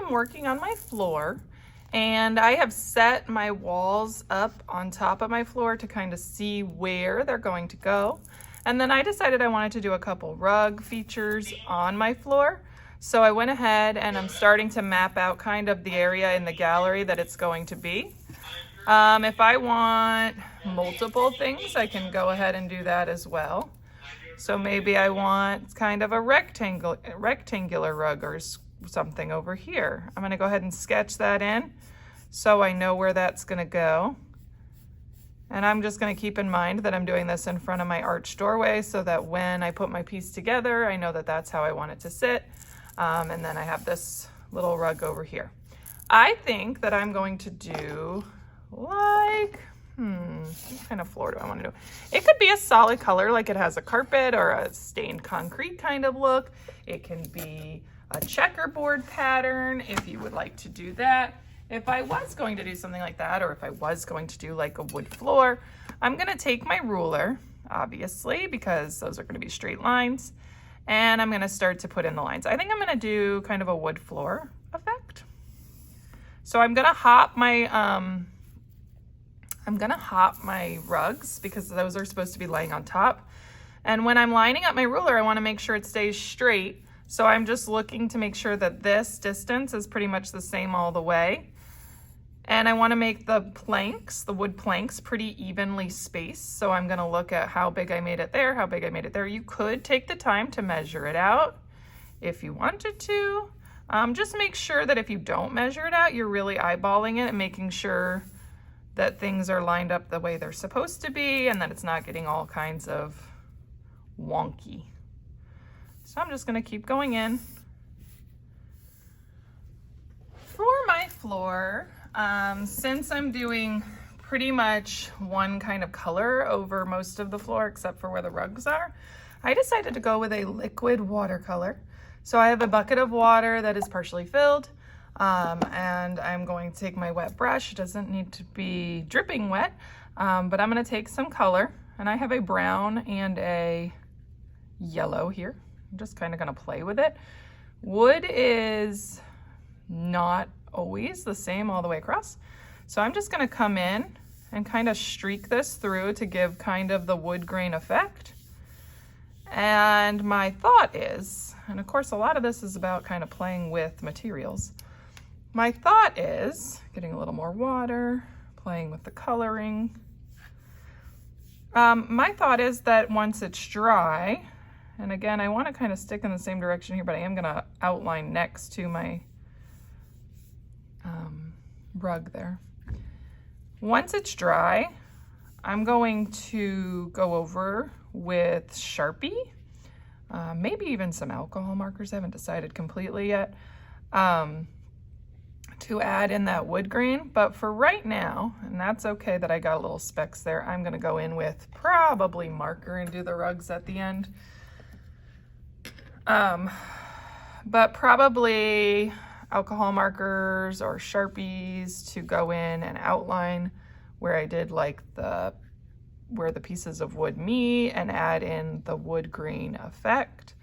am working on my floor, and I have set my walls up on top of my floor to kind of see where they're going to go. And then I decided I wanted to do a couple rug features on my floor. So I went ahead and I'm starting to map out kind of the area in the gallery that it's going to be. If I want multiple things, I can go ahead and do that as well. So maybe I want kind of a rectangular rug or something over here. I'm gonna go ahead and sketch that in so I know where that's gonna go. And I'm just gonna keep in mind that I'm doing this in front of my arched doorway so that when I put my piece together, I know that that's how I want it to sit. And then I have this little rug over here. I think that I'm going to do like, what kind of floor do I want to do? It could be a solid color, like it has a carpet or a stained concrete kind of look. It can be a checkerboard pattern if you would like to do that. If I was going to do something like that, or if I was going to do like a wood floor, I'm going to take my ruler, obviously, because those are going to be straight lines, and I'm going to start to put in the lines. I think I'm going to do kind of a wood floor effect. So I'm going to hop my rugs because those are supposed to be laying on top. And when I'm lining up my ruler, I want to make sure it stays straight. So I'm just looking to make sure that this distance is pretty much the same all the way. And I want to make the planks, the wood planks, pretty evenly spaced. So I'm going to look at how big I made it there, how big I made it there. You could take the time to measure it out if you wanted to. Just make sure that if you don't measure it out, you're really eyeballing it and making sure that things are lined up the way they're supposed to be and that it's not getting all kinds of wonky. So I'm just going to keep going in. For my floor, since I'm doing pretty much one kind of color over most of the floor except for where the rugs are, I decided to go with a liquid watercolor. So I have a bucket of water that is partially filled, and I'm going to take my wet brush. It doesn't need to be dripping wet, but I'm going to take some color, and I have a brown and a yellow here. I'm just kind of going to play with it. Wood is not always the same all the way across, so I'm just going to come in and kind of streak this through to give kind of the wood grain effect. And my thought is, and of course a lot of this is about kind of playing with materials, my thought is getting a little more water, playing with the coloring. My thought is that once it's dry, and again, I want to kind of stick in the same direction here, but I am going to outline next to my rug there. Once it's dry, I'm going to go over with Sharpie, maybe even some alcohol markers. I haven't decided completely yet, to add in that wood grain. But for right now, and that's okay that I got little specks there, I'm going to go in with probably marker and do the rugs at the end. But probably alcohol markers or Sharpies to go in and outline where I did like where the pieces of wood meet and add in the wood grain effect.